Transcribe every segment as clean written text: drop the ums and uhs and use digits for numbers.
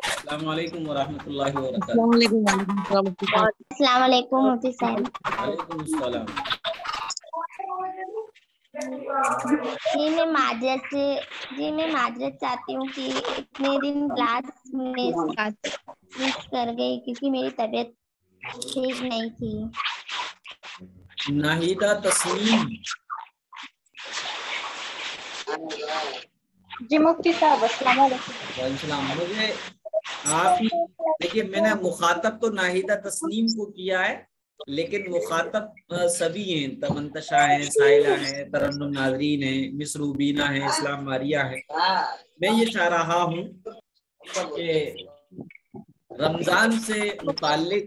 السلام علیکم ورحمۃ اللہ وبرکاتہ۔ السلام علیکم۔ السلام علیکم مفتی صاحب۔ وعلیکم السلام۔ میں معذرت چاہتی ہوں کہ اتنے دن کلاس مس کر گئی کیونکہ میری طبیعت ٹھیک نہیں تھی۔ ناہیدہ تسنیم۔ جی مفتی صاحب السلام علیکم۔ وعلیکم السلام۔ مجھے آپ ہی دیکھیے، میں نے مخاطب تو ناہیدہ تسنیم کو کیا ہے، لیکن مخاطب سبھی ہیں، تمنتشا ہیں، سائلہ ہیں، ترنم ناظرین ہیں، مس روبینہ ہیں، اسلام ماریہ ہے۔ میں یہ چاہ رہا ہوں کہ رمضان سے متعلق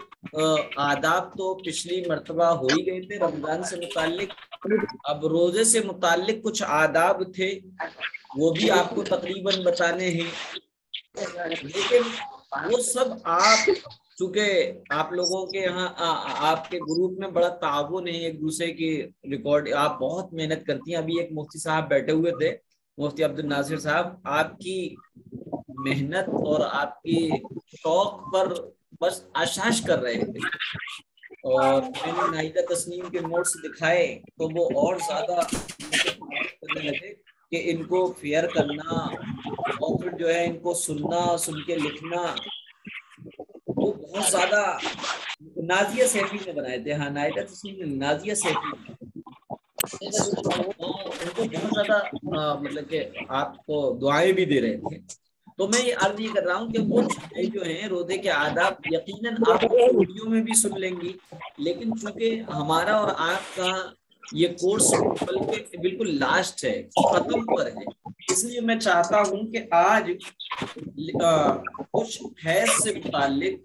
آداب تو پچھلی مرتبہ ہو ہی گئے تھے رمضان سے متعلق، اب روزے سے متعلق کچھ آداب تھے وہ بھی آپ کو تقریباً بتانے ہیں، لیکن وہ سب آپ چونکہ آپ لوگوں کے یہاں آپ کے گروپ میں بڑا تعاون ہے، ایک دوسرے کی ریکارڈ، آپ بہت محنت کرتی ہیں۔ ابھی ایک مفتی صاحب بیٹھے ہوئے تھے، مفتی عبد الناصر صاحب، آپ کی محنت اور آپ کی شوق پر بس آشاش کر رہے تھے، اور میں نے ناہیدہ تسنیم کے نوٹس دکھائے تو وہ اور زیادہ کرنے لگے کہ ان کو فیئر کرنا اور پھر جو ہے ان کو سننا، سن کے لکھنا، وہ بہت زیادہ نازیہ سیفی نے بنائے تھے۔ ہاں، ناہیدہ تسنیم نے، نازیہ سیفی ان کو بہت زیادہ مطلب کہ آپ کو دعائیں بھی دے رہے تھے۔ تو میں یہ عرض یہ کر رہا ہوں کہ وہ چیزیں جو ہیں روزے کے آداب یقیناً آپ ویڈیو میں بھی سن لیں گی، لیکن چونکہ ہمارا اور آپ کا یہ کورس بلکہ بالکل لاسٹ ہے، ختم پر ہے، اس لیے میں چاہتا ہوں کہ آج کچھ حیض سے متعلق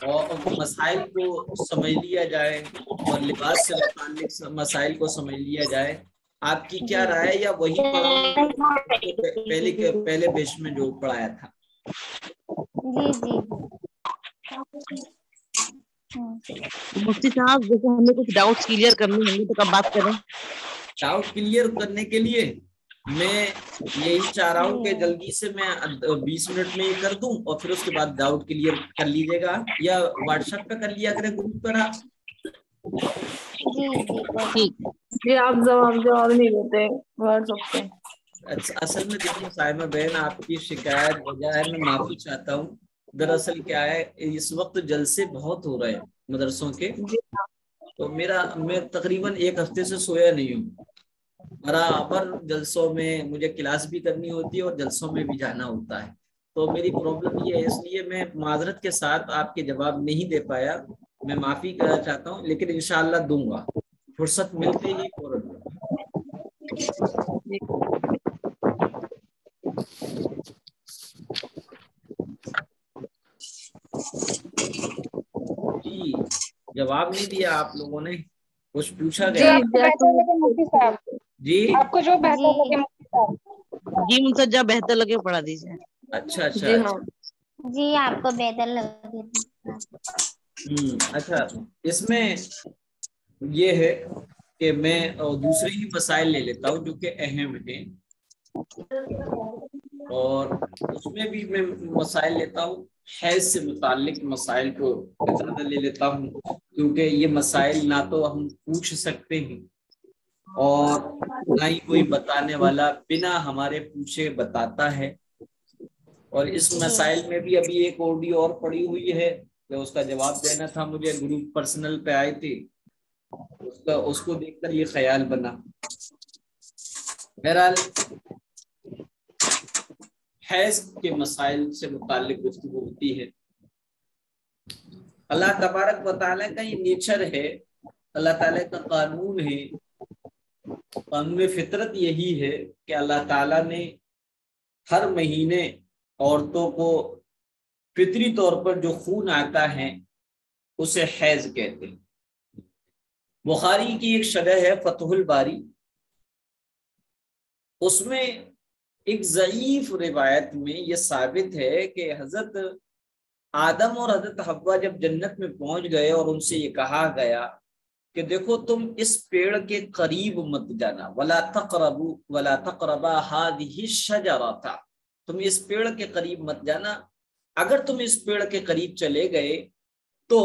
اور مسائل کو سمجھ لیا جائے اور لباس سے متعلق مسائل کو سمجھ لیا جائے۔ آپ کی کیا رائے ہے، یا وہی پہلے بیچ میں جو پڑھایا تھا؟ جی مفتی صاحب جیسے ہمیں کچھ ڈاؤٹس کلیئر کرنے ہوں گے تو کب بات کریں؟ ڈاؤٹ کلیئر کرنے کے لیے میں یہی چاہ رہا ہوں کہ جلدی سے میں 20 منٹ میں یہ کر دوں، اور پھر اس کے بعد ڈاؤٹ کلیئر کر لیجیے گا، یا واٹس ایپ پہ کر لیا کریں گروپ پر آپ۔ جی آپ جواب نہیں دیتے واٹس ایپ پہ۔ اصل میں دیکھیں صاحبہ بہن، آپ کی شکایت وجہ ہے، میں معافی چاہتا ہوں۔ دراصل کیا ہے، اس وقت جلسے بہت ہو رہے ہیں مدرسوں کے، تو میں تقریباً ایک ہفتے سے سویا نہیں ہوں، برابر جلسوں میں مجھے کلاس بھی کرنی ہوتی ہے اور جلسوں میں بھی جانا ہوتا ہے، تو میری پرابلم یہ ہے، اس لیے میں معذرت کے ساتھ آپ کے جواب نہیں دے پایا، میں معافی کرنا چاہتا ہوں، لیکن انشاءاللہ دوں گا، فرصت ملتے ہی فوراً دوں گا۔ جی جواب نہیں دیا آپ لوگوں نے، کچھ پوچھا گیا؟ جی آپ کو جو بہتر لگے مفتی صاحب۔ جی مسجہ بہتر لگے پڑھا دیجیے۔ اچھا اچھا جی ہاں جی آپ کو بہتر لگے۔ اچھا، اس میں یہ ہے کہ میں دوسرے ہی مسائل لے لیتا ہوں جو کہ اہم ہیں، اور اس میں بھی میں مسائل لیتا ہوں، حیض سے متعلق مسائل کو زیادہ لے لیتا ہوں، کیونکہ یہ مسائل نہ تو ہم پوچھ سکتے ہیں اور نہ ہی کوئی بتانے والا بنا ہمارے پوچھے بتاتا ہے، اور اس مسائل میں بھی ابھی ایک آڈیو اور پڑی ہوئی ہے کہ اس کا جواب دینا تھا مجھے، گروپ پرسنل پہ آئی تھی، اس کو دیکھ کر یہ خیال بنا۔ بہرحال حیض کے مسائل سے متعلق گفتگو ہوتی ہے۔ اللہ تبارک و تعالیٰ کا یہ نیچر ہے، اللہ تعالیٰ کا قانون ہے، قانون فطرت یہی ہے کہ اللہ تعالیٰ نے ہر مہینے عورتوں کو فطری طور پر جو خون آتا ہے اسے حیض کہتے ہیں۔ بخاری کی ایک شرح ہے فتح الباری، اس میں ایک ضعیف روایت میں یہ ثابت ہے کہ حضرت آدم اور حضرت حوا جب جنت میں پہنچ گئے اور ان سے یہ کہا گیا کہ دیکھو تم اس پیڑ کے قریب مت جانا، ولا تقربا هذه الشجرة، تم اس پیڑ کے قریب مت جانا، اگر تم اس پیڑ کے قریب چلے گئے تو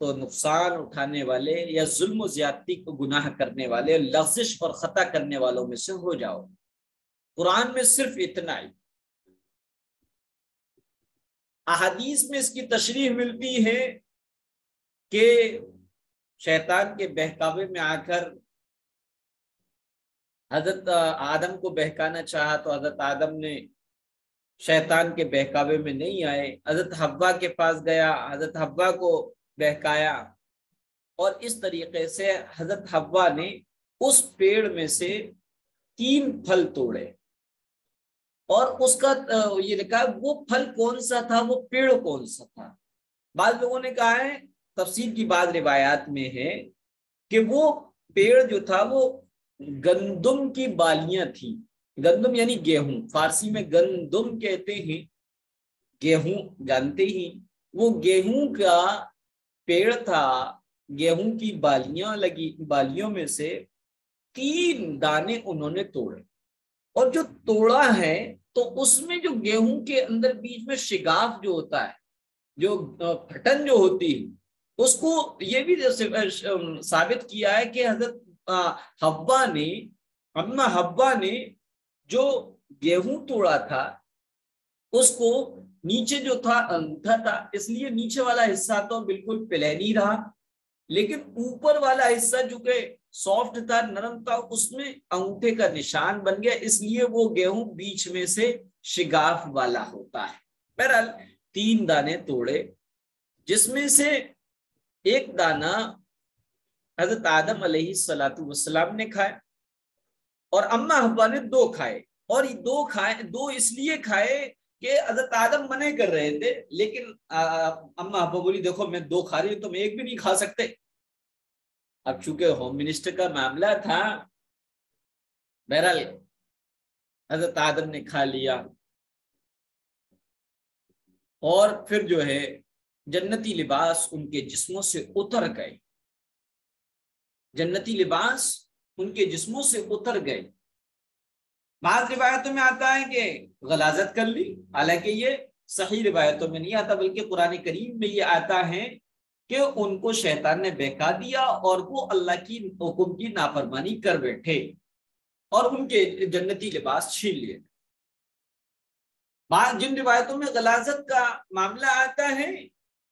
نقصان اٹھانے والے یا ظلم و زیادتی کو گناہ کرنے والے، لغزش اور خطا کرنے والوں میں سے ہو جاؤ۔ قرآن میں صرف اتنا ہی۔ احادیث میں اس کی تشریح ملتی ہے کہ شیطان کے بہکاوے میں آ کر حضرت آدم کو بہکانا چاہا تو حضرت آدم نے شیطان کے بہکاوے میں نہیں آئے، حضرت حوا کے پاس گیا، حضرت حوا کو بہکایا، اور اس طریقے سے حضرت حوا نے اس پیڑ میں سے 3 پھل توڑے، اور اس کا یہ لکھا وہ پھل کون سا تھا، وہ پیڑ کون سا تھا۔ بعض لوگوں نے کہا ہے، تفسیر کی بعض روایات میں ہے کہ وہ پیڑ جو تھا وہ گندم کی بالیاں تھیں۔ گندم یعنی گیہوں، فارسی میں گندم کہتے ہیں، گیہوں جانتے ہی، وہ گیہوں کا پیڑ تھا، گیہوں کی بالیوں میں سے 3 دانے انہوں نے توڑے، اور جو توڑا ہے تو اس میں جو گیہوں کے اندر بیچ میں شگاف جو ہوتا ہے، جو پھٹن جو ہوتی ہے، اس کو یہ بھی ثابت کیا ہے کہ حضرت اما حوا نے جو گیہوں توڑا تھا اس کو نیچے جو تھا انگوٹھا تھا، اس لیے نیچے والا حصہ تو بالکل پلینی رہا، لیکن اوپر والا حصہ جو کہ سافٹ تھا، نرم تھا، اس میں انگوٹھے کا نشان بن گیا، اس لیے وہ گیہوں بیچ میں سے شگاف والا ہوتا ہے۔ بہرحال 3 دانے توڑے، جس میں سے ایک دانہ حضرت آدم علیہ السلام نے کھائے اور اما حوا نے 2 کھائے، اور یہ 2 اس لیے کھائے کہ حضرت آدم منع کر رہے تھے، لیکن اما حوا بولی دیکھو میں 2 کھا رہی ہوں، تم ایک بھی نہیں کھا سکتے۔ اب چونکہ ہوم منسٹر کا معاملہ تھا، بہرحال حضرت آدم نے کھا لیا، اور پھر جو ہے جنتی لباس ان کے جسموں سے اتر گئے، جنتی لباس ان کے جسموں سے اتر گئے۔ بعض روایتوں میں آتا ہے کہ غلاظت کر لی، حالانکہ یہ صحیح روایتوں میں نہیں آتا، بلکہ قرآن کریم میں یہ آتا ہے کہ ان کو شیطان نے بہکا دیا اور وہ اللہ کی حکم کی نافرمانی کر بیٹھے اور ان کے جنتی لباس چھین لیے۔ بعض جن روایتوں میں غلاظت کا معاملہ آتا ہے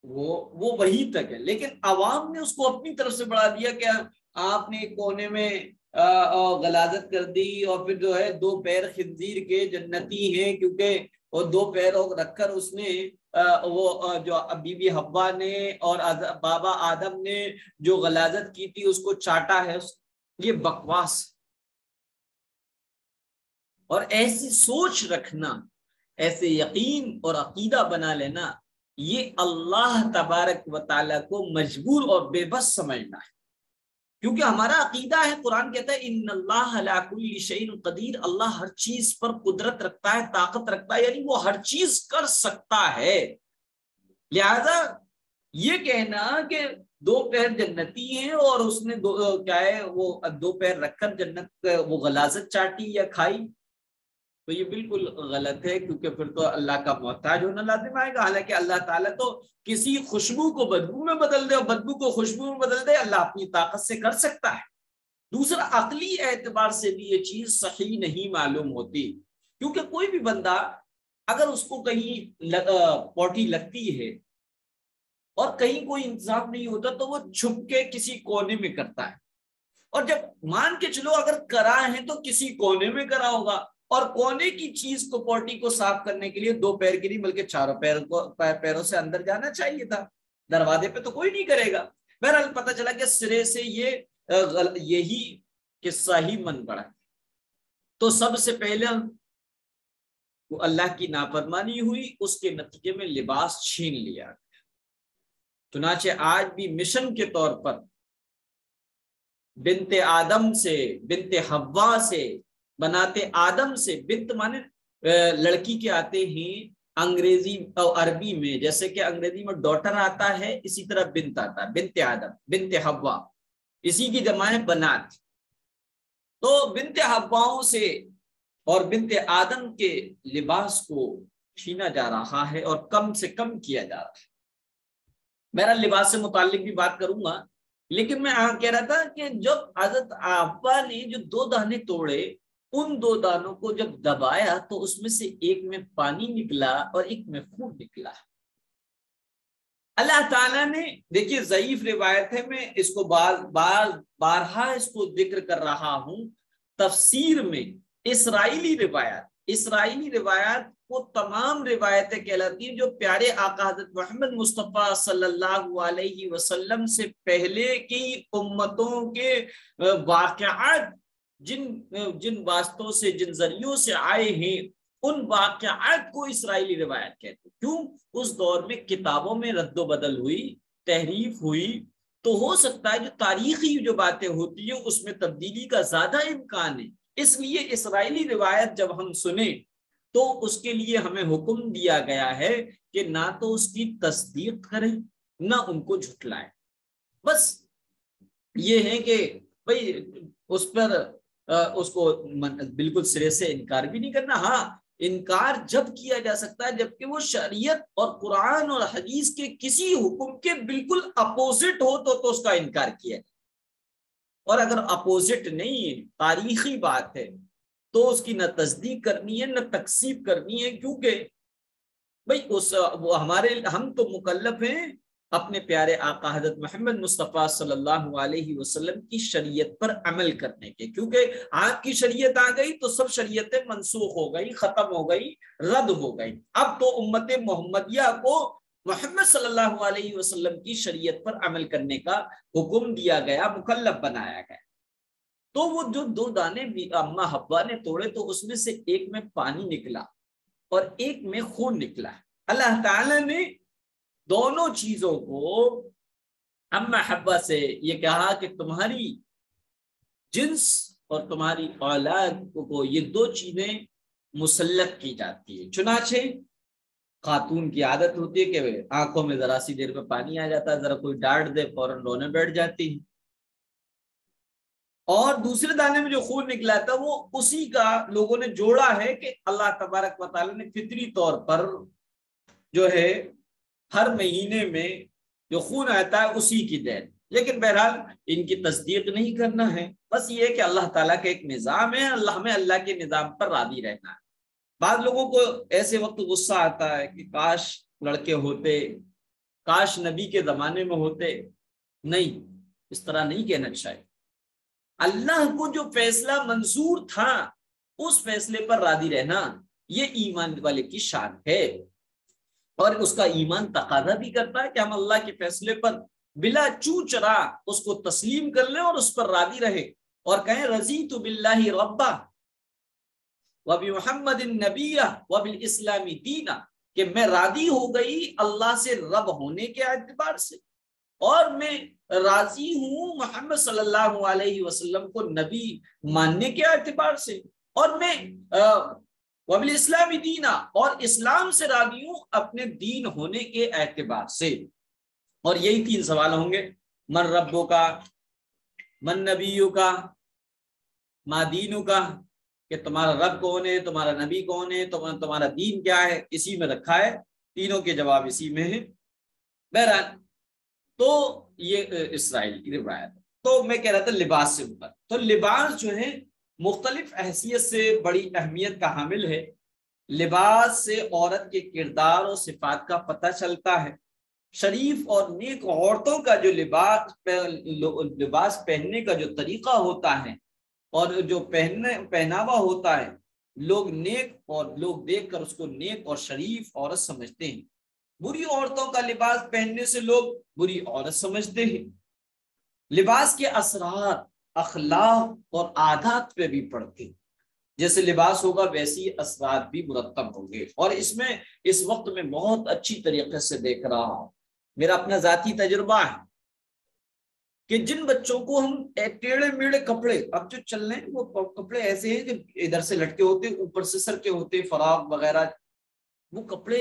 وہ وہی تک ہے، لیکن عوام نے اس کو اپنی طرف سے بڑھا دیا کہ آپ نے کونے میں غلاظت کر دی، اور پھر جو ہے 2 پیر خنزیر کے جنتی ہیں، کیونکہ وہ 2 پیر رکھ کر اس نے وہ جو بی بی حوا نے اور بابا آدم نے جو غلاظت کی تھی اس کو چاٹا ہے۔ یہ بکواس، اور ایسی سوچ رکھنا، ایسے یقین اور عقیدہ بنا لینا، یہ اللہ تبارک و تعالیٰ کو مجبور اور بے بس سمجھنا ہے، کیونکہ ہمارا عقیدہ ہے، قرآن کہتا ہے ان اللہ علی کل شیء قدیر، اللہ ہر چیز پر قدرت رکھتا ہے، طاقت رکھتا ہے، یعنی وہ ہر چیز کر سکتا ہے۔ لہذا یہ کہنا کہ 2 پیر جنتی ہیں اور اس نے کیا ہے وہ 2 پیر رکھ کر جنت وہ غلاظت چاٹی یا کھائی، تو یہ بالکل غلط ہے، کیونکہ پھر تو اللہ کا محتاج ہونا لازم آئے گا۔ حالانکہ اللہ تعالیٰ تو کسی خوشبو کو بدبو میں بدل دے اور بدبو کو خوشبو میں بدل دے، اللہ اپنی طاقت سے کر سکتا ہے۔ دوسرا، عقلی اعتبار سے بھی یہ چیز صحیح نہیں معلوم ہوتی، کیونکہ کوئی بھی بندہ اگر اس کو کہیں پوٹی لگتی ہے اور کہیں کوئی انتظام نہیں ہوتا تو وہ چھپ کے کسی کونے میں کرتا ہے، اور جب مان کے چلو اگر کرا ہے تو کسی کونے میں کرا ہوگا، اور کونے کی چیز کو پوٹی کو صاف کرنے کے لیے 2 پیر کی نہیں بلکہ 4 پیروں سے اندر جانا چاہیے تھا، دروازے پہ تو کوئی نہیں کرے گا۔ بہرحال پتہ چلا کہ سرے سے یہی قصہ ہی من پڑا۔ تو سب سے پہلے وہ اللہ کی نافرمانی ہوئی، اس کے نتیجے میں لباس چھین لیا۔ چنانچہ آج بھی مشن کے طور پر بنت آدم سے، بنت حوا سے، بناتے آدم سے، بنت مانے لڑکی کے آتے ہیں انگریزی اور عربی میں، جیسے کہ انگریزی میں ڈاٹر آتا ہے اسی طرح بنت آتا ہے، بنت آدم، بنت حوا، اسی کی جمع ہے بنات. تو بنت حواؤں سے اور بنت آدم کے لباس کو چھینا جا رہا ہے اور کم سے کم کیا جا رہا ہے. میرا لباس سے متعلق بھی بات کروں گا، لیکن میں کہہ رہا تھا کہ جب حضرت حوا نے جو 2 دانے توڑے، ان 2 دانوں کو جب دبایا تو اس میں سے ایک میں پانی نکلا اور ایک میں خون نکلا. اللہ تعالیٰ نے، دیکھیے ضعیف روایت ہے، میں اس کو بارہا اس کو ذکر کر رہا ہوں، تفسیر میں اسرائیلی روایات کو تمام روایتیں کہلاتی ہیں جو پیارے آقا حضرت محمد مصطفیٰ صلی اللہ علیہ وسلم سے پہلے کی امتوں کے واقعات جن واسطوں سے، جن ذریعوں سے آئے ہیں، ان واقعات کو اسرائیلی روایت کہتے ہیں. کیوں؟ اس دور میں کتابوں میں رد و بدل ہوئی، تحریف ہوئی، تو ہو سکتا ہے جو تاریخی جو باتیں ہوتی ہیں اس میں تبدیلی کا زیادہ امکان ہے. اس لیے اسرائیلی روایت جب ہم سنیں تو اس کے لیے ہمیں حکم دیا گیا ہے کہ نہ تو اس کی تصدیق کریں نہ ان کو جھٹلائیں. بس یہ ہے کہ بھئی اس پر اس کو بالکل سرے سے انکار بھی نہیں کرنا. ہاں، انکار جب کیا جا سکتا ہے جبکہ وہ شریعت اور قرآن اور حدیث کے کسی حکم کے بالکل اپوزٹ ہو تو اس کا انکار کیا جائے. اور اگر اپوزٹ نہیں ہے، تاریخی بات ہے، تو اس کی نہ تصدیق کرنی ہے نہ تکذیب کرنی ہے، کیونکہ بھئی ہم تو مکلف ہیں اپنے پیارے آقا حضرت محمد مصطفیٰ صلی اللہ علیہ وسلم کی شریعت پر عمل کرنے کے. کیونکہ آپ کی شریعت آ گئی تو سب شریعتیں منسوخ ہو گئی، ختم ہو گئی، رد ہو گئی. اب تو امت محمدیہ کو محمد صلی اللہ علیہ وسلم کی شریعت پر عمل کرنے کا حکم دیا گیا، مکلف بنایا گیا. تو وہ جو 2 دانے اماں حوا نے توڑے تو اس میں سے ایک میں پانی نکلا اور ایک میں خون نکلا. اللہ تعالیٰ نے دونوں چیزوں کو اماں حوا سے یہ کہا کہ تمہاری جنس اور تمہاری اولاد کو یہ 2 چیزیں مسلط کی جاتی ہے. چنانچہ خاتون کی عادت ہوتی ہے کہ آنکھوں میں ذرا سی دیر میں پانی آ جاتا ہے، ذرا کوئی ڈانٹ دے فوراً رونے بیٹھ جاتی ہے. اور دوسرے دانے میں جو خون نکلا تھا وہ اسی کا لوگوں نے جوڑا ہے کہ اللہ تبارک و تعالیٰ نے فطری طور پر جو ہے ہر مہینے میں جو خون آتا ہے اسی کی دین. لیکن بہرحال ان کی تصدیق نہیں کرنا ہے، بس یہ ہے کہ اللہ تعالیٰ کا ایک نظام ہے، ہمیں اللہ کے نظام پر راضی رہنا ہے. بعض لوگوں کو ایسے وقت غصہ آتا ہے کہ کاش لڑکے ہوتے، کاش نبی کے زمانے میں ہوتے. نہیں، اس طرح نہیں کہنا چاہیے. اللہ کو جو فیصلہ منظور تھا اس فیصلے پر راضی رہنا یہ ایمان والے کی شان ہے، اور اس کا ایمان تقاضا بھی کرتا ہے کہ ہم اللہ کے فیصلے پر بلا چو چرا اس کو تسلیم کر لیں اور اس پر راضی رہے اور کہیں رضیت باللہ ربا وبمحمد النبیہ وبالاسلام دینا، کہ میں راضی ہو گئی اللہ سے رب ہونے کے اعتبار سے، اور میں راضی ہوں محمد صلی اللہ علیہ وسلم کو نبی ماننے کے اعتبار سے، اور میں وبالاسلام دینا اور اسلام سے راضی ہوں اپنے دین ہونے کے اعتبار سے. اور یہی 3 سوال ہوں گے: من ربو کا، من نبیو کا، ما دینو کا، کہ تمہارا رب کون ہے، تمہارا نبی کون ہے، تمہارا دین کیا ہے. اسی میں رکھا ہے، تینوں کے جواب اسی میں ہیں. بہرحال تو یہ اسرائیل کی روایت ہے. تو میں کہہ رہا تھا لباس سے اوپر، تو لباس جو ہے مختلف حیثیت سے بڑی اہمیت کا حامل ہے. لباس سے عورت کے کردار اور صفات کا پتہ چلتا ہے. شریف اور نیک عورتوں کا جو لباس پہننے کا جو طریقہ ہوتا ہے اور جو پہناوا ہوتا ہے، لوگ نیک اور لوگ دیکھ کر اس کو نیک اور شریف عورت سمجھتے ہیں. بری عورتوں کا لباس پہننے سے لوگ بری عورت سمجھتے ہیں. لباس کے اثرات اخلاق اور عادات پہ بھی پڑتے ہیں. جیسے لباس ہوگا ویسی اثرات بھی مرتب ہوں گے. اور اس میں اس وقت میں بہت اچھی طریقے سے دیکھ رہا ہوں، میرا اپنا ذاتی تجربہ ہے کہ جن بچوں کو ہم ٹیڑھے میڑھے کپڑے اب جو چل رہے ہیں، وہ کپڑے ایسے ہیں کہ ادھر سے لٹکے ہوتے، اوپر سے سر کے ہوتے، فراق وغیرہ، وہ کپڑے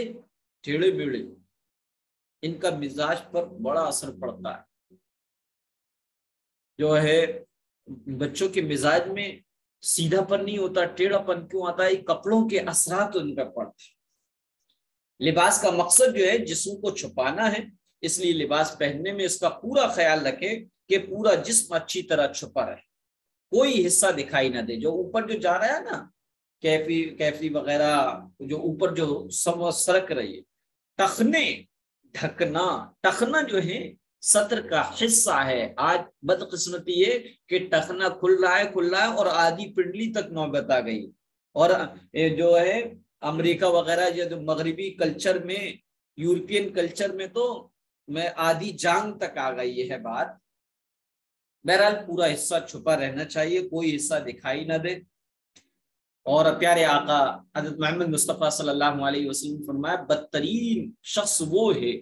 ٹیڑھے میڑھے، ان کا مزاج پر بڑا اثر پڑتا ہے. جو ہے بچوں کے مزاج میں سیدھا پن نہیں ہوتا، ٹیڑھا پن کیوں آتا ہے؟ کپڑوں کے اثرات ان پر پڑتے۔ لباس کا مقصد جو ہے جسم کو چھپانا ہے، اس لیے لباس پہننے میں اس کا پورا خیال رکھے کہ پورا جسم اچھی طرح چھپا رہے، کوئی حصہ دکھائی نہ دے۔ جو اوپر جو جا رہا ہے نا کیفی وغیرہ، جو اوپر جو سرک رہی ہے، ٹخنے ڈھکنا، ٹخنا جو ہے سطر کا حصہ ہے۔ آج بدقسمتی یہ کہ ٹخنا کھل رہا ہے اور آدھی پنڈلی تک نوبت آ گئی، اور جو ہے امریکہ وغیرہ جو مغربی کلچر میں، یورپین کلچر میں تو میں آدھی جانگ تک آ گئی ہے بات۔ بہرحال پورا حصہ چھپا رہنا چاہیے، کوئی حصہ دکھائی نہ دے۔ اور پیارے آقا حضرت محمد مصطفیٰ صلی اللہ علیہ وسلم فرمایا بدترین شخص وہ ہے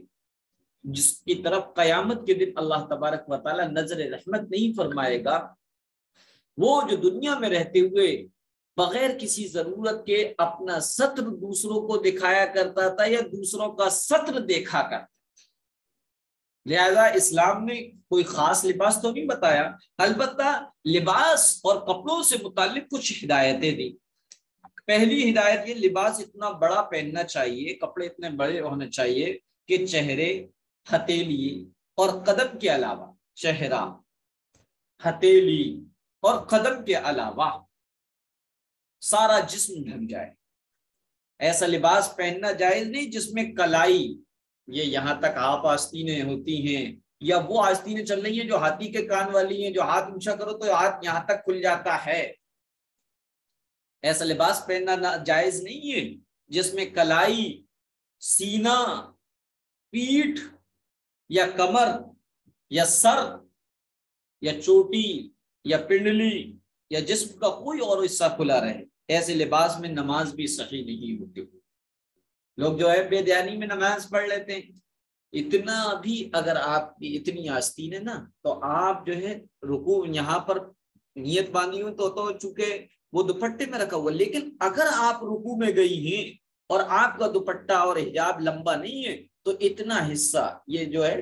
جس کی طرف قیامت کے دن اللہ تبارک و تعالی نظر رحمت نہیں فرمائے گا، وہ جو دنیا میں رہتے ہوئے بغیر کسی ضرورت کے اپنا سطر دوسروں کو دکھایا کرتا تھا یا دوسروں کا سطر دیکھا کرتا۔ لہذا اسلام نے کوئی خاص لباس تو نہیں بتایا، البتہ لباس اور کپڑوں سے متعلق کچھ ہدایتیں دی۔ پہلی ہدایت یہ، لباس اتنا بڑا پہننا چاہیے، کپڑے اتنے بڑے ہونے چاہیے کہ چہرے، ہتھیلی اور قدم کے علاوہ، چہرہ، ہتھیلی اور قدم کے علاوہ سارا جسم ڈھک جائے۔ ایسا لباس پہننا جائز نہیں جس میں کلائی، یہ یہاں تک آپ آستینیں ہوتی ہیں، یا وہ آستینیں چل رہی ہیں جو ہاتھی کے کان والی ہیں، جو ہاتھ اونچا کرو تو ہاتھ یہاں تک کھل جاتا ہے۔ ایسا لباس پہننا جائز نہیں ہے جس میں کلائی، سینہ، پیٹھ یا کمر یا سر یا چوٹی یا پنڈلی یا جسم کا کوئی اور حصہ کھلا رہے۔ ایسے لباس میں نماز بھی صحیح نہیں ہوتی۔ لوگ جو ہے بے دھیانی میں نماز پڑھ لیتے ہیں۔ اتنا بھی اگر آپ کی اتنی آستین ہے نا، تو آپ جو ہے رکوع یہاں پر نیت باندھی ہوئی تو چونکہ وہ دوپٹے میں رکھا ہوا، لیکن اگر آپ رکوع میں گئی ہیں اور آپ کا دوپٹہ اور حجاب لمبا نہیں ہے تو اتنا حصہ، یہ جو ہے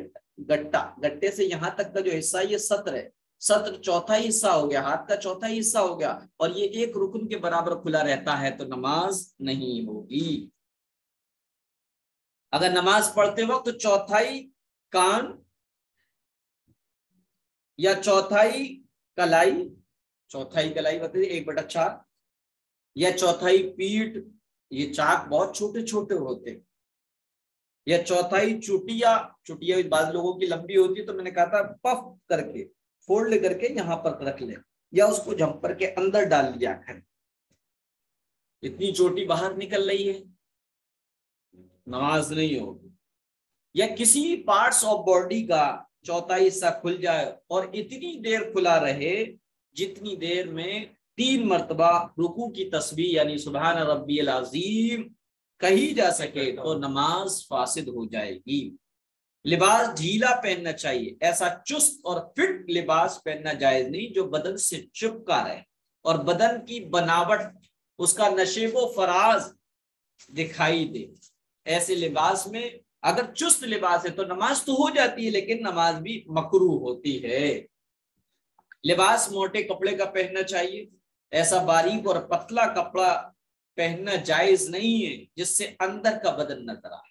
گٹے سے یہاں تک کا جو حصہ یہ سطر ہے، سطر چوتھائی حصہ ہو گیا، ہاتھ کا چوتھائی حصہ ہو گیا، اور یہ ایک رکن کے برابر کھلا رہتا ہے تو نماز نہیں ہوگی۔ اگر نماز پڑھتے وقت چوتھائی کان یا چوتھائی کلائی بتائیے 1/4 یا چوتھائی پیٹھ، یہ چاک بہت چھوٹے چھوٹے ہوتے، یا چوتھائی چٹیا بعض لوگوں کی لمبی ہوتی ہے، تو میں نے کہا تھا پف کر کے فولڈ کر کے یہاں پر رکھ لیں، یا اس کو جھمپر کے اندر ڈال لیا کریں۔ اتنی چوٹی باہر نکل رہی ہے، نماز نہیں ہوگی۔ یا کسی پارٹس آف باڈی کا چوتھائی حصہ کھل جائے اور اتنی دیر کھلا رہے جتنی دیر میں 3 مرتبہ رکوع کی تسبیح یعنی سبحان ربی العظیم کہی جا سکے تو نماز فاسد ہو جائے گی۔ لباس ڈھیلا پہننا چاہیے، ایسا چست اور فٹ لباس پہننا جائز نہیں جو بدن سے چپکا رہے اور بدن کی بناوٹ، اس کا نشیب و فراز دکھائی دے۔ ایسے لباس میں اگر چست لباس ہے تو نماز تو ہو جاتی ہے لیکن نماز بھی مکروہ ہوتی ہے۔ لباس موٹے کپڑے کا پہننا چاہیے، ایسا باریک اور پتلا کپڑا پہننا جائز نہیں ہے جس سے اندر کا بدن نظر آئے۔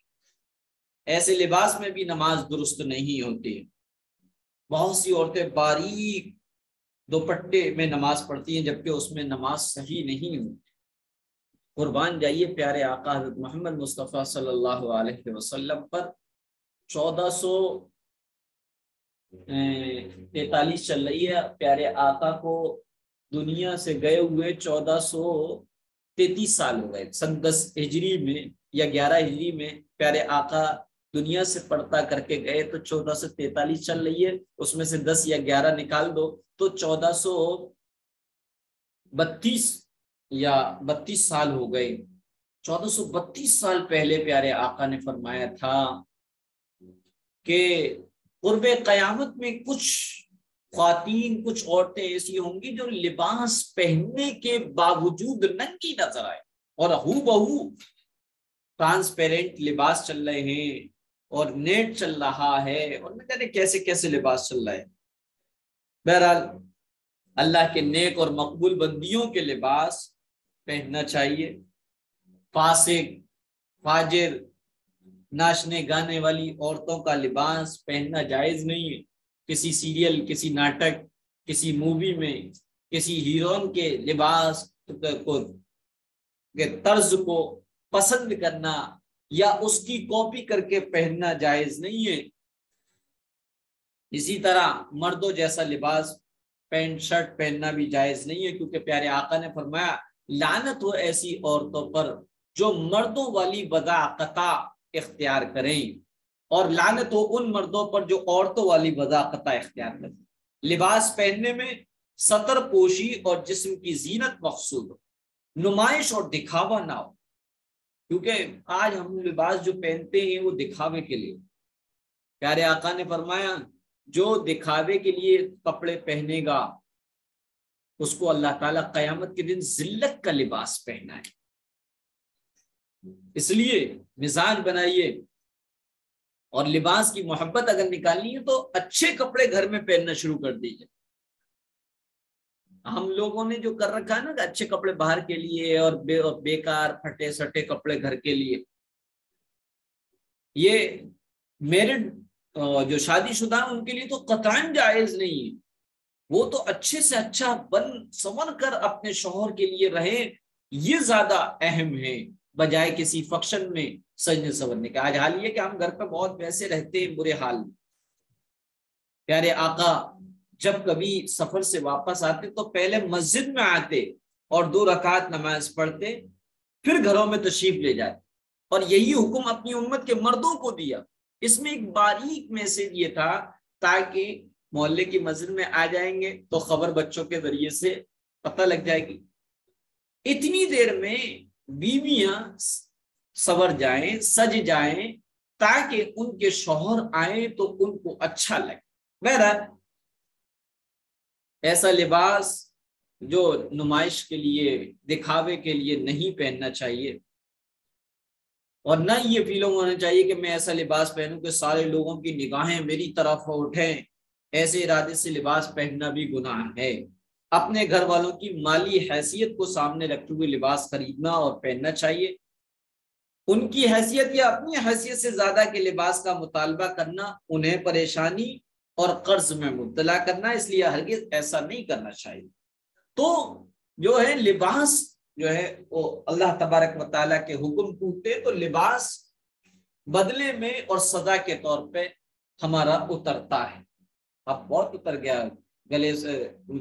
ایسے لباس میں بھی نماز درست نہیں ہوتی۔ بہت سی عورتیں باریک دوپٹے میں نماز پڑھتی ہیں جبکہ اس میں نماز صحیح نہیں ہوتی۔ قربان جائیے پیارے آقا حضرت محمد مصطفیٰ صلی اللہ علیہ وسلم پر 1443 چل رہی ہے، پیارے آقا کو دنیا سے گئے ہوئے 1433 سال ہو گئے۔ سن 10 ہجری میں یا 11 ہجری میں پیارے آقا دنیا سے پردہ کر کے گئے تو 1443 چل رہی ہے، اس میں سے 10 یا 11 نکال دو تو 1432 یا 32 سال ہو گئے۔ 1432 سال پہلے پیارے آقا نے فرمایا تھا کہ قرب قیامت میں کچھ خواتین، کچھ عورتیں ایسی ہوں گی جو لباس پہننے کے باوجود ننگی نظر آئے، اور ہو بہو ٹرانسپیرنٹ لباس چل رہے ہیں اور نیٹ چل رہا ہے اور نہ جانے کیسے کیسے لباس چل رہا ہے۔ بہرحال اللہ کے نیک اور مقبول بندیوں کے لباس پہننا چاہیے. فاسق فاجر ناچنے گانے والی عورتوں کا لباس پہننا جائز نہیں ہے. کسی سیریل، کسی ناٹک، کسی مووی میں کسی ہیروئن کے لباس کے طرز کو پسند کرنا یا اس کی کاپی کر کے پہننا جائز نہیں ہے. اسی طرح مردوں جیسا لباس پینٹ شرٹ پہننا بھی جائز نہیں ہے، کیونکہ پیارے آقا نے فرمایا لعنت ہو ایسی عورتوں پر جو مردوں والی بضاعتہ اختیار کریں، اور لعنت ہو ان مردوں پر جو عورتوں والی بضاعتہ اختیار کریں. لباس پہننے میں ستر پوشی اور جسم کی زینت مقصود ہو، نمائش اور دکھاوا نہ ہو، کیونکہ آج ہم لباس جو پہنتے ہیں وہ دکھاوے کے لیے. پیارے آقا نے فرمایا جو دکھاوے کے لیے کپڑے پہنے گا اس کو اللہ تعالیٰ قیامت کے دن ذلت کا لباس پہنا ہے. اس لیے مزاج بنائیے، اور لباس کی محبت اگر نکالنی ہے تو اچھے کپڑے گھر میں پہننا شروع کر دیجیے. ہم لوگوں نے جو کر رکھا ہے نا کہ اچھے کپڑے باہر کے لیے اور بیکار پھٹے سٹے کپڑے گھر کے لیے، یہ میرڈ جو شادی شدہ ہیں ان کے لیے تو قطعاً جائز نہیں ہے. وہ تو اچھے سے اچھا بن سنور کر اپنے شوہر کے لیے رہے، یہ زیادہ اہم ہے بجائے کسی فنکشن میں سجنے سنورنے کے. آج حال یہ کہ ہم گھر پہ بہت ویسے رہتے ہیں برے حال میں. پیارے آقا جب کبھی سفر سے واپس آتے تو پہلے مسجد میں آتے اور 2 رکعت نماز پڑھتے، پھر گھروں میں تشریف لے جاتے. اور یہی حکم اپنی امت کے مردوں کو دیا. اس میں ایک باریک میسج یہ تھا تاکہ محلے کی مسجد میں آ جائیں گے تو خبر بچوں کے ذریعے سے پتہ لگ جائے گی. اتنی دیر میں بیویاں سور جائیں، سج جائیں، تاکہ ان کے شوہر آئیں تو ان کو اچھا لگے. بہرحال ایسا لباس جو نمائش کے لیے دکھاوے کے لیے نہیں پہننا چاہیے، اور نہ یہ فیلنگ ہونا چاہیے کہ میں ایسا لباس پہنوں کہ سارے لوگوں کی نگاہیں میری طرف اٹھیں. ایسے ارادے سے لباس پہننا بھی گناہ ہے. اپنے گھر والوں کی مالی حیثیت کو سامنے رکھتے ہوئے لباس خریدنا اور پہننا چاہیے. ان کی حیثیت یا اپنی حیثیت سے زیادہ کے لباس کا مطالبہ کرنا انہیں پریشانی اور قرض میں مبتلا کرنا، اس لیے ہرگز ایسا نہیں کرنا چاہیے. تو جو ہے لباس جو ہے وہ اللہ تبارک و تعالیٰ کے حکم ٹوٹتے تو لباس بدلے میں اور سزا کے طور پہ ہمارا اترتا ہے. اب بہت اتر گیا، گلے سے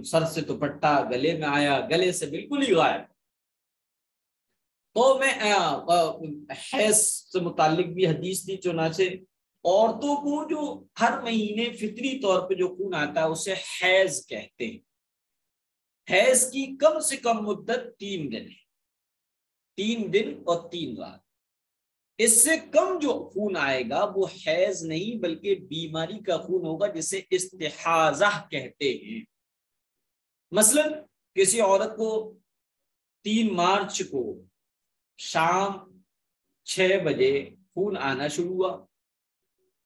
سر سے دوپٹہ گلے میں آیا، گلے سے بالکل ہی غائب. تو میں حیض سے متعلق بھی حدیث تھی، چنانچہ عورتوں کو جو ہر مہینے فطری طور پہ جو خون آتا ہے اسے حیض کہتے ہیں. حیض کی کم سے کم مدت 3 دن ہے، 3 دن اور 3 رات. اس سے کم جو خون آئے گا وہ حیض نہیں بلکہ بیماری کا خون ہوگا جسے استحاضہ کہتے ہیں. مثلا کسی عورت کو 3 مارچ کو شام 6 بجے خون آنا شروع ہوا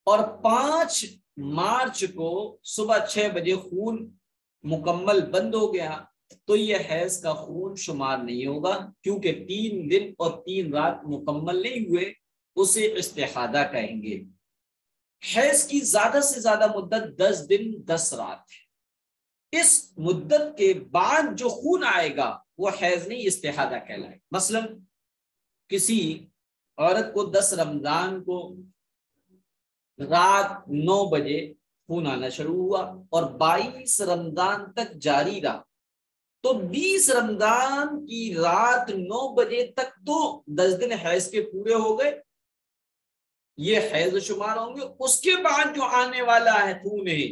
اور 5 مارچ کو صبح 6 بجے خون مکمل بند ہو گیا تو یہ حیض کا خون شمار نہیں ہوگا، کیونکہ 3 دن اور 3 رات مکمل نہیں ہوئے، اسے استحاضہ کہیں گے. حیض کی زیادہ سے زیادہ مدت 10 دن 10 رات ہے. اس مدت کے بعد جو خون آئے گا وہ حیض نہیں، استحاضہ کہلائے. مثلا کسی عورت کو 10 رمضان کو رات 9 بجے خون آنا شروع ہوا اور 22 رمضان تک جاری رہا، تو 20 رمضان کی رات 9 بجے تک تو 10 دن حیض کے پورے ہو گئے، یہ حیض شمار ہوں گے. اس کے بعد جو آنے والا ہے خون ہے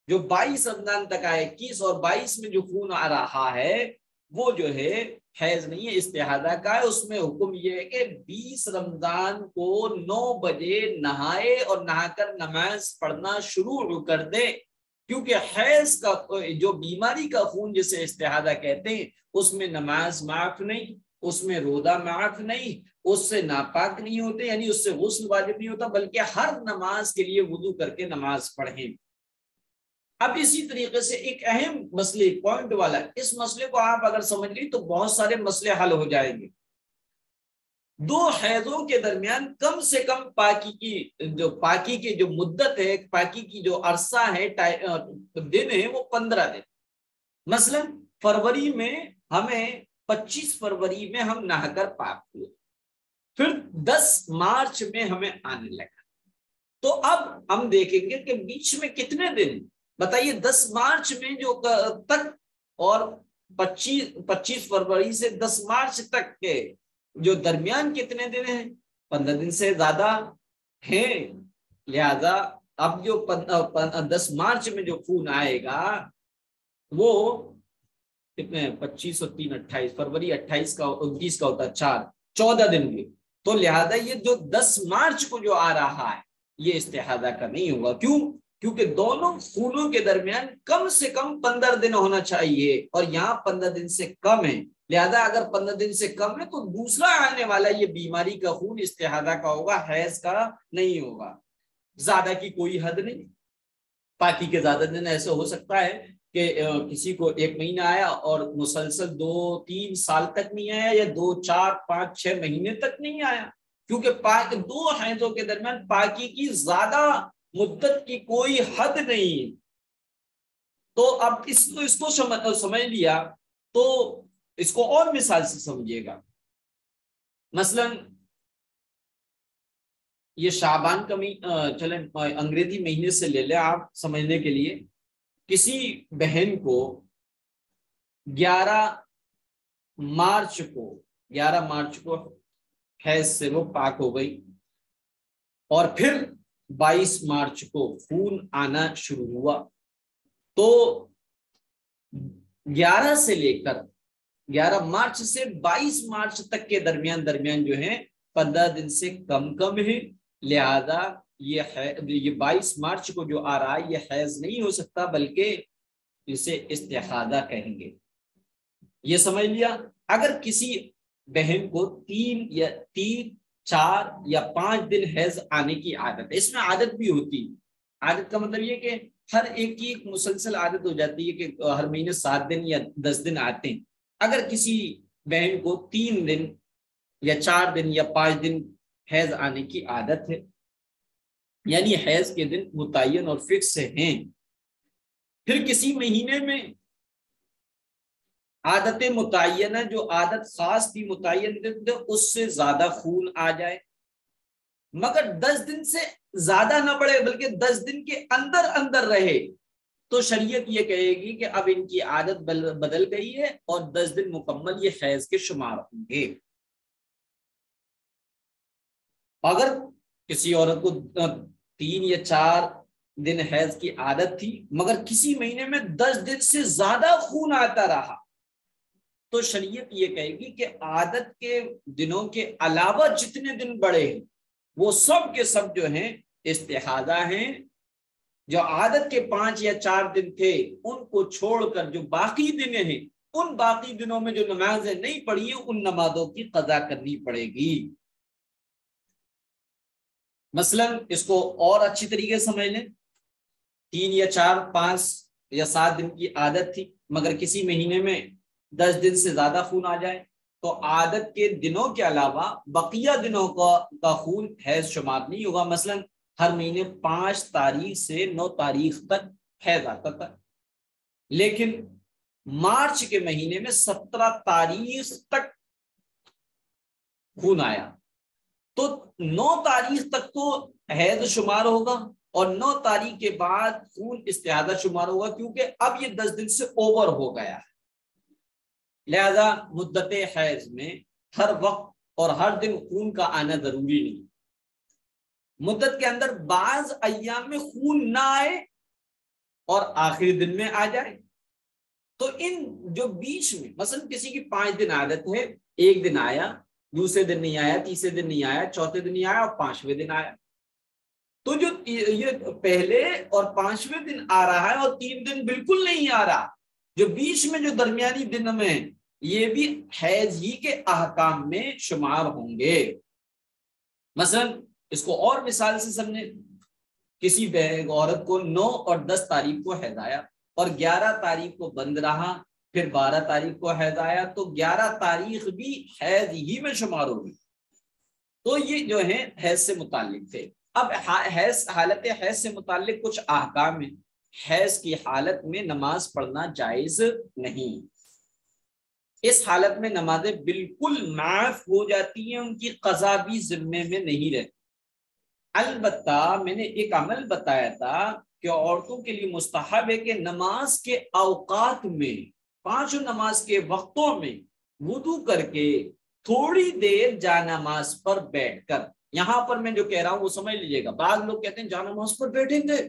جو 22 رمضان تک آئے، 21 اور 22 میں جو خون آ رہا ہے وہ جو ہے حیض نہیں ہے، استحاضہ کا ہے. اس میں حکم یہ ہے کہ 20 رمضان کو 9 بجے نہائے اور نہا کر نماز پڑھنا شروع کر دے، کیونکہ حیض کا جو بیماری کا خون جسے استحاضہ کہتے ہیں اس میں نماز معاف نہیں، اس میں روزہ معاف نہیں، اس سے ناپاک نہیں ہوتے، یعنی اس سے غسل واجب نہیں ہوتا، بلکہ ہر نماز کے لیے وضو کر کے نماز پڑھیں. اب اسی طریقے سے ایک اہم مسئلے پوائنٹ والا، اس مسئلے کو آپ اگر سمجھ لی تو بہت سارے مسئلے حل ہو جائیں گے۔ دو حیضوں کے درمیان کم سے کم پاکی کی جو مدت ہے، پاکی کی جو عرصہ ہے، دن ہے، وہ 15 دن۔ مثلا فروری میں ہمیں 25 فروری میں ہم نہا کر پاک ہوئے، پھر 10 مارچ میں ہمیں آنے لگا، تو اب ہم دیکھیں گے کہ بیچ میں کتنے دن، بتائیے 10 مارچ میں جو تک اور 25 فروری سے 10 مارچ تک کے جو درمیان کتنے دن ہیں؟ 15 دن سے زیادہ ہیں۔ لہذا اب جو 10 مارچ میں جو خون آئے گا وہ کتنے، 25 اور 3 28 فروری 28 کا 29 کا ہوتا ہے 14 دن کی، تو لہذا یہ جو 10 مارچ کو جو آ رہا ہے یہ استحاضہ کا نہیں ہوگا۔ کیوں؟ کیونکہ دونوں خونوں کے درمیان کم سے کم 15 دن ہونا چاہیے، اور یہاں 15 دن سے کم ہے، لہذا اگر 15 دن سے کم ہے تو دوسرا آنے والا یہ بیماری کا خون استحاضہ کا ہوگا، حیض کا نہیں ہوگا۔ زیادہ کی کوئی حد نہیں، پاکی کے زیادہ دن ایسے ہو سکتا ہے کہ کسی کو 1 مہینہ آیا اور مسلسل 2-3 سال تک نہیں آیا، یا 2 4 5 6 مہینے تک نہیں آیا، کیونکہ دو حیضوں کے درمیان پاکی کی زیادہ مدت کی کوئی حد نہیں۔ تو اب اس کو سمجھ لیا تو اس کو اور مثال سے سمجھیے گا۔ مثلا یہ شعبان کا چلیں انگریزی مہینے سے لے لیں آپ سمجھنے کے لیے، کسی بہن کو 11 مارچ کو حیض سے وہ پاک ہو گئی، اور پھر 22 مارچ کو خون آنا شروع ہوا، تو 11 مارچ سے 22 مارچ تک کے درمیان جو ہے 15 دن سے کم ہے، لہذا یہ 22 مارچ کو جو آ رہا ہے یہ حیض نہیں ہو سکتا، بلکہ اسے استحاضہ کہیں گے۔ یہ سمجھ لیا۔ اگر کسی بہن کو 3 4 یا 5 دن حیض آنے کی عادت ہے، اس میں عادت بھی ہوتی ہے، عادت کا مطلب یہ کہ ہر ایک کی ایک مسلسل عادت ہو جاتی ہے کہ ہر مہینے 7 دن یا 10 دن آتے ہیں۔ اگر کسی بہن کو 3 دن یا 4 دن یا 5 دن حیض آنے کی عادت ہے، یعنی حیض کے دن متعین اور فکس ہیں، پھر کسی مہینے میں عادت متعینہ، جو عادت خاص تھی متعین دن اس سے زیادہ خون آ جائے، مگر 10 دن سے زیادہ نہ بڑھے بلکہ 10 دن کے اندر رہے، تو شریعت یہ کہے گی کہ اب ان کی عادت بدل گئی ہے اور 10 دن مکمل یہ حیض کے شمار ہوں گے۔ اگر کسی عورت کو 3 یا 4 دن حیض کی عادت تھی مگر کسی مہینے میں 10 دن سے زیادہ خون آتا رہا، تو شریعت یہ کہے گی کہ عادت کے دنوں کے علاوہ جتنے دن بڑھے ہیں وہ سب کے سب جو ہیں استحاضہ ہیں۔ جو عادت کے 5 یا 4 دن تھے ان کو چھوڑ کر جو باقی دن ہیں، ان باقی دنوں میں جو نمازیں نہیں پڑھی ہیں ان نمازوں کی قضا کرنی پڑے گی۔ مثلا اس کو اور اچھی طریقے سے سمجھ لیں، 3 یا 4 5 یا 7 دن کی عادت تھی مگر کسی مہینے میں 10 دن سے زیادہ خون آ جائے تو عادت کے دنوں کے علاوہ بقیہ دنوں کا خون حیض شمار نہیں ہوگا۔ مثلا ہر مہینے 5 تاریخ سے 9 تاریخ تک حیض آتا تھا، لیکن مارچ کے مہینے میں 17 تاریخ تک خون آیا تو 9 تاریخ تک تو حیض شمار ہوگا، اور 9 تاریخ کے بعد خون استحاضہ شمار ہوگا، کیونکہ اب یہ 10 دن سے اوور ہو گیا ہے۔ لہذا مدت حیض میں ہر وقت اور ہر دن خون کا آنا ضروری نہیں۔ مدت کے اندر بعض ایام میں خون نہ آئے اور آخری دن میں آ جائے، تو ان جو بیچ میں مثلا کسی کی 5 دن عادت ہے، 1 دن آیا، دوسرے دن نہیں آیا، تیسرے دن نہیں آیا، چوتھے دن نہیں آیا اور 5ویں دن آیا، تو جو یہ پہلے اور 5ویں دن آ رہا ہے اور 3 دن بالکل نہیں آ رہا، جو بیچ میں جو درمیانی دن میں یہ بھی حیض ہی کے احکام میں شمار ہوں گے۔ مثلا اس کو اور مثال سے سمجھیں کسی عورت کو 9 اور 10 تاریخ کو حیض آیا اور 11 تاریخ کو بند رہا، پھر 12 تاریخ کو حیض آیا، تو 11 تاریخ بھی حیض ہی میں شمار ہوگی۔ تو یہ جو ہے حیض سے متعلق تھے۔ اب حالت حیض سے متعلق کچھ احکام ہیں۔ حیض کی حالت میں نماز پڑھنا جائز نہیں، اس حالت میں نمازیں بالکل معاف ہو جاتی ہیں، ان کی قضا بھی ذمے میں نہیں رہتی۔ البتہ میں نے ایک عمل بتایا تھا کہ عورتوں کے لیے مستحب ہے کہ نماز کے اوقات میں، 5 نماز کے وقتوں میں وضو کر کے تھوڑی دیر جانماز پر بیٹھ کر، یہاں پر میں جو کہہ رہا ہوں وہ سمجھ لیجیے گا۔ بعض لوگ کہتے ہیں جانماز پر بیٹھیں گے،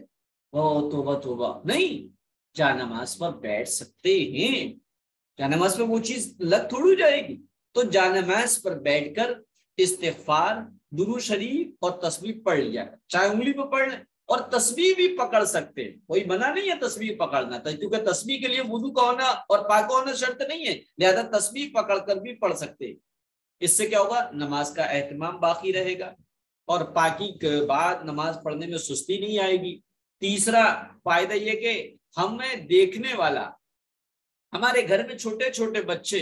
او توبہ توبہ، نہیں، جانماز پر بیٹھ سکتے ہیں، جانماز پر وہ چیز لگ تھوڑی جائے گی۔ تو جانماز پر بیٹھ کر استغفار، درود شریف اور تسبیح پڑھ لیا، چاہے انگلی پہ پڑھ لیں، اور تسبیح بھی پکڑ سکتے ہیں، کوئی منع نہیں ہے تسبیح پکڑنا، کیونکہ تسبیح کے لیے وضو کا ہونا اور پاک ہونا شرط نہیں ہے، لہذا تسبیح پکڑ کر بھی پڑھ سکتے ہیں۔ اس سے کیا ہوگا؟ نماز کا اہتمام باقی رہے گا اور پاکی کے بعد نماز پڑھنے میں سستی نہیں آئے گی۔ تیسرا فائدہ یہ کہ ہمیں دیکھنے والا، ہمارے گھر میں چھوٹے چھوٹے بچے،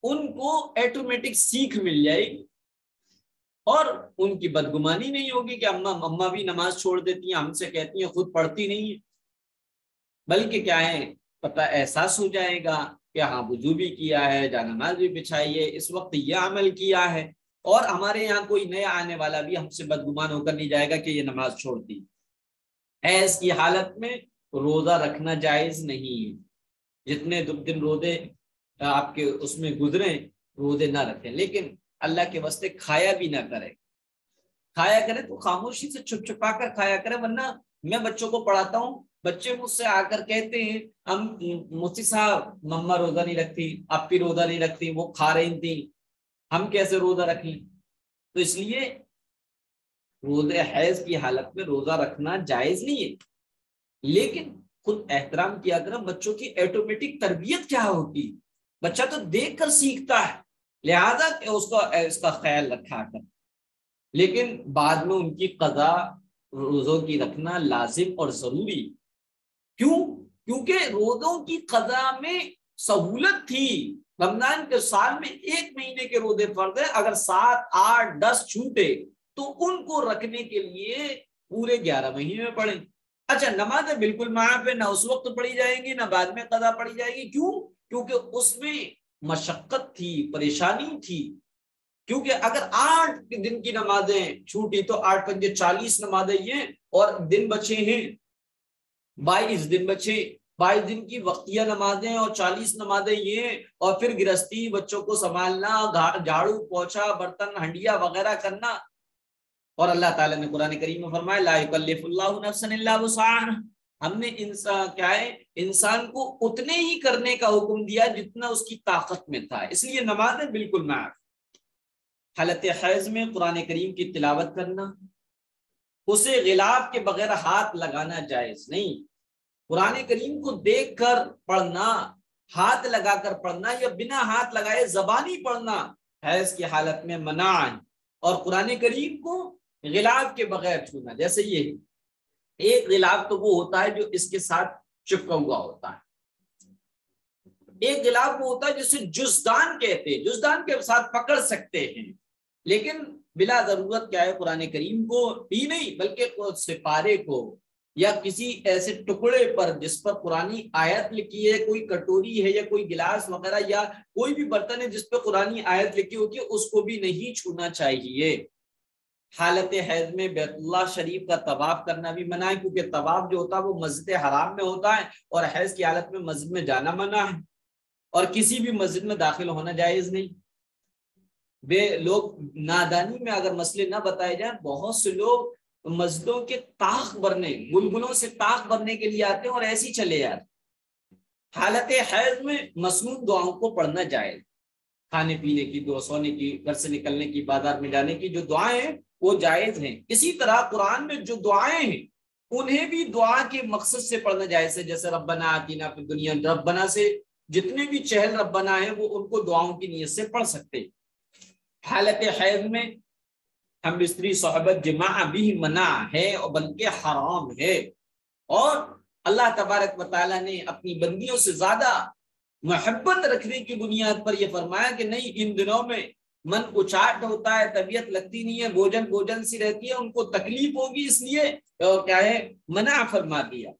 ان کو ایٹومیٹک سیکھ مل جائے گی اور ان کی بدگمانی نہیں ہوگی کہ اماں بھی نماز چھوڑ دیتی ہیں، ہم سے کہتی ہیں خود پڑھتی نہیں ہیں، بلکہ کیا ہے، پتہ احساس ہو جائے گا کہ ہاں وضو بھی کیا ہے، جانماز بھی بچھائی ہے، اس وقت یہ عمل کیا ہے، اور ہمارے یہاں کوئی نیا آنے والا بھی ہم سے بدگمان ہو کر نہیں جائے گا کہ یہ نماز چھوڑتی۔ حیض کی حالت میں روزہ رکھنا جائز نہیں ہے، جتنے دن روزے آپ کے اس میں گزریں روزے نہ رکھیں، لیکن اللہ کے واسطے کھایا بھی نہ کرے، کھایا کرے تو خاموشی سے چھپ چھپا کر کھایا کرے، ورنہ میں بچوں کو پڑھاتا ہوں، بچے مجھ سے آ کر کہتے ہیں ہم مفتی صاحب مما روزہ نہیں رکھتی، اپی روزہ نہیں رکھتی، وہ کھا رہی تھی، ہم کیسے روزہ رکھیں؟ تو اس لیے روزے حیض کی حالت میں روزہ رکھنا جائز نہیں ہے، لیکن خود احترام کیا کریں۔ بچوں کی ایٹومیٹک تربیت کیا ہوتی، بچہ تو دیکھ کر سیکھتا ہے، لہذا کہ اس کا خیال رکھا کر، لیکن بعد میں ان کی قضا روزوں کی رکھنا لازم اور ضروری۔ کیوں؟ کیونکہ روزوں کی قضا میں سہولت تھی، رمضان کے سال میں 1 مہینے کے روزے فرض ہے، اگر 7، 8، 10 چھوٹے تو ان کو رکھنے کے لیے پورے 11 مہینے میں پڑھیں۔ اچھا، نمازیں بالکل معاف ہے، نہ اس وقت پڑھی جائیں گی نہ بعد میں قضا پڑھی جائے گی۔ کیوں؟ کیونکہ اس میں مشقت تھی، پریشانی تھی، کیونکہ اگر 8 دن کی نمازیں چھوٹی تو 8 پنجے 40 نمازیں یہ، اور دن بچے ہیں 22 دن بچے، 22 دن کی وقتیہ نمازیں اور 40 نمازیں یہ، اور پھر گرہستی، بچوں کو سنبھالنا، جھاڑو پوچھا، برتن ہنڈیا وغیرہ کرنا۔ اور اللہ تعالیٰ نے قرآن کریم میں فرمایا لا یکلف اللہ نفسا الا وسعہا، ہم نے انسان کو اتنے ہی کرنے کا حکم دیا جتنا اس کی طاقت میں تھا، اس لیے نمازیں بالکل معاف۔ حالت حیض میں قرآن کریم کی تلاوت کرنا، اسے غلاف کے بغیر ہاتھ لگانا جائز نہیں، قرآن کریم کو دیکھ کر پڑھنا، ہاتھ لگا کر پڑھنا یا بنا ہاتھ لگائے زبانی پڑھنا حیض کی حالت میں منع ہے، اور قرآن کریم کو غلاف کے بغیر چھونا، جیسے یہ ایک غلاف تو وہ ہوتا ہے جو اس کے ساتھ چپکا ہوا ہوتا ہے، ایک غلاف وہ ہوتا ہے جسے جزدان کہتے ہیں، جزدان کے ساتھ پکڑ سکتے ہیں، لیکن بلا ضرورت کیا ہے قرآن کریم کو ہی نہیں بلکہ سپارے کو یا کسی ایسے ٹکڑے پر جس پر قرآنی آیت لکھی ہے، کوئی کٹوری ہے یا کوئی گلاس وغیرہ یا کوئی بھی برتن ہے جس پہ قرآنی آیت لکھی ہوتی ہے، اس کو بھی نہیں چھونا چاہیے۔ حالت حیض میں بیت اللہ شریف کا طواف کرنا بھی منع ہے، کیونکہ طواف جو ہوتا ہے وہ مسجد حرام میں ہوتا ہے، اور حیض کی حالت میں مسجد میں جانا منع ہے، اور کسی بھی مسجد میں داخل ہونا جائز نہیں۔ لوگ نادانی میں اگر مسئلے نہ بتائے جائیں، بہت سے لوگ مسجدوں کے طاق بھرنے، گلگلوں سے طاق بھرنے کے لیے آتے ہیں اور ایسے ہی چلے جاتے۔ حالت حیض میں مسنون دعاؤں کو پڑھنا جائز، کھانے پینے کی دعا، سونے کی، گھر سے نکلنے کی، بازار میں جانے کی جو دعائیں ہیں وہ جائز ہیں۔ اسی طرح قرآن میں جو دعائیں ہیں انہیں بھی دعا کے مقصد سے پڑھنا جائز ہے، جیسے ربنا آتینا فی الدنیا، ربنا سے جتنے بھی چہل ربنا ہیں وہ ان کو دعاؤں کی نیت سے پڑھ سکتے۔ حالت حیض میں ہم استری صحبت جماع بھی منع ہے اور بلکہ حرام ہے. اور اللہ تبارک و تعالیٰ نے اپنی بندیوں سے زیادہ محبت رکھنے کی بنیاد پر یہ فرمایا کہ نہیں، ان دنوں میں من اچاٹ ہوتا ہے، طبیعت لگتی نہیں ہے، بوجن سی رہتی ہے، ان کو تکلیف ہوگی، اس لیے کیا ہے منع فرما دیا.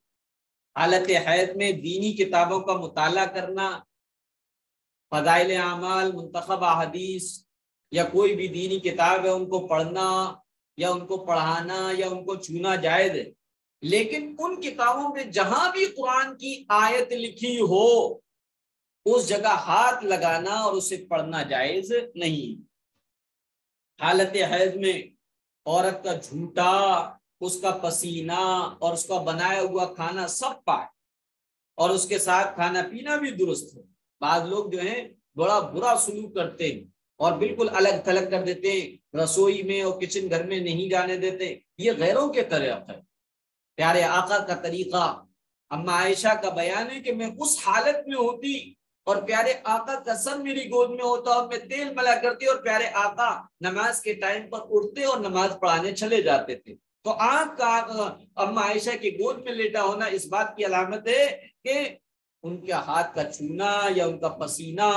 حالت حیض میں دینی کتابوں کا مطالعہ کرنا، فضائل اعمال، منتخب احادیث یا کوئی بھی دینی کتاب ہے ان کو پڑھنا یا ان کو پڑھانا یا ان کو چھونا جائز ہے، لیکن ان کتابوں میں جہاں بھی قرآن کی آیت لکھی ہو اس جگہ ہاتھ لگانا اور اسے پڑھنا جائز نہیں. حالت حیض میں عورت کا جھوٹا، اس کا پسینہ اور اس کا بنایا ہوا کھانا سب پاک، اور اس کے ساتھ کھانا پینا بھی درست ہے. بعض لوگ جو ہیں بڑا برا سلوک کرتے ہیں اور بالکل الگ تھلگ کر دیتے ہیں، رسوئی میں اور کچن گھر میں نہیں جانے دیتے. یہ غیروں کے طریقہ ہے. پیارے آقا کا طریقہ، اما عائشہ کا بیان ہے کہ میں اس حالت میں ہوتی اور پیارے آقا کا سر میری گود میں ہوتا اور میں تیل ملا کرتی اور پیارے آقا نماز کے ٹائم پر اٹھتے اور نماز پڑھانے چلے جاتے تھے. تو آنکھ کا اما عائشہ کی گود میں لیٹا ہونا اس بات کی علامت ہے کہ ان کے ہاتھ کا چھونا یا ان کا پسینہ،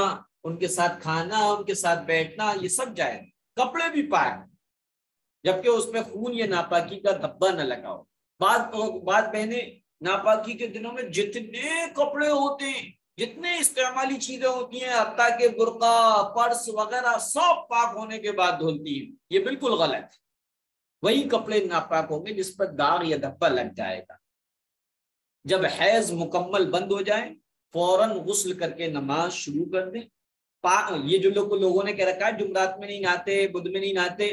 ان کے ساتھ کھانا، ان کے ساتھ بیٹھنا، یہ سب جائز. کپڑے بھی پاک جبکہ اس میں خون یا ناپاکی کا دھبا نہ لگا ہو. بعض بہنیں ناپاکی کے دنوں میں جتنے کپڑے ہوتے ہیں، جتنے استعمالی چیزیں ہوتی ہیں، حتیٰ کہ برقع، پرس وغیرہ سب پاک ہونے کے بعد دھلتی ہیں. یہ بالکل غلط ہے. وہی کپڑے ناپاک ہوں گے جس پر داغ یا دھبا لگ جائے گا. جب حیض مکمل بند ہو جائے فوراً غسل کر کے نماز شروع کر دیں. یہ جو لوگوں نے کہہ رکھا ہے جمعرات میں نہیں نہاتے، بدھ میں نہیں نہاتے،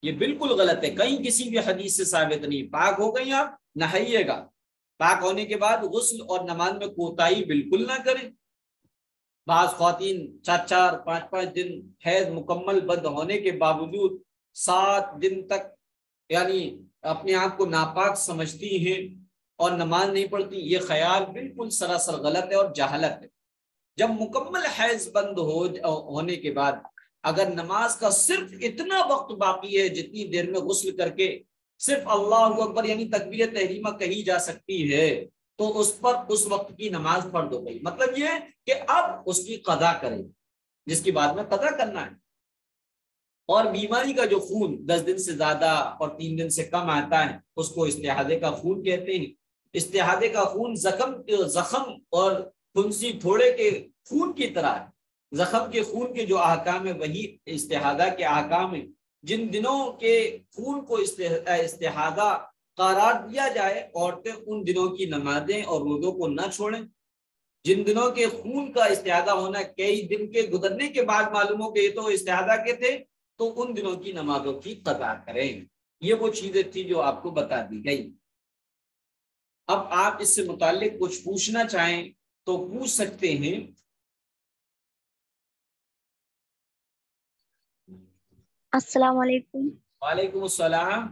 یہ بالکل غلط ہے. کہیں کسی بھی حدیث سے ثابت نہیں. پاک ہو گئی آپ نہائیے گا. پاک ہونے کے بعد غسل اور نماز میں کوتاہی بالکل نہ کریں. بعض خواتین 4 5 دن حیض مکمل بند ہونے کے باوجود 7 دن تک یعنی اپنے آپ کو ناپاک سمجھتی ہیں اور نماز نہیں پڑھتی. یہ خیال بالکل سراسر غلط ہے اور جہالت ہے. جب مکمل حیض بند ہونے کے بعد اگر نماز کا صرف اتنا وقت باقی ہے جتنی دیر میں غسل کر کے صرف اللہ اکبر یعنی تکبیر تحریمہ کہی جا سکتی ہے تو اس پر اس وقت کی نماز فرض ہو گئی. مطلب یہ کہ اب اس کی قضا کرے جس کی بعد میں قضا کرنا ہے. اور بیماری کا جو خون 10 دن سے زیادہ اور 3 دن سے کم آتا ہے اس کو استحاضے کا خون کہتے ہیں. استحاضے کا خون زخم اور پھنسی تھوڑے کے خون کی طرح ہے. زخم کے خون کے جو احکام ہے وہی استحاضہ کے احکام ہیں. جن دنوں کے خون کو استحاضہ قرار دیا جائے عورتیں ان دنوں کی نمازیں اور روزوں کو نہ چھوڑیں. جن دنوں کے خون کا استحاضہ ہونا کئی دن کے گزرنے کے بعد معلوم ہو کہ یہ تو استحاضہ کے تھے تو ان دنوں کی نمازوں کی قضا کریں. یہ وہ چیزیں تھی جو آپ کو بتا دی گئی. اب آپ اس سے متعلق کچھ پوچھنا چاہیں تو پوچھ سکتے ہیں. السلام علیکم. وعلیکم السلام.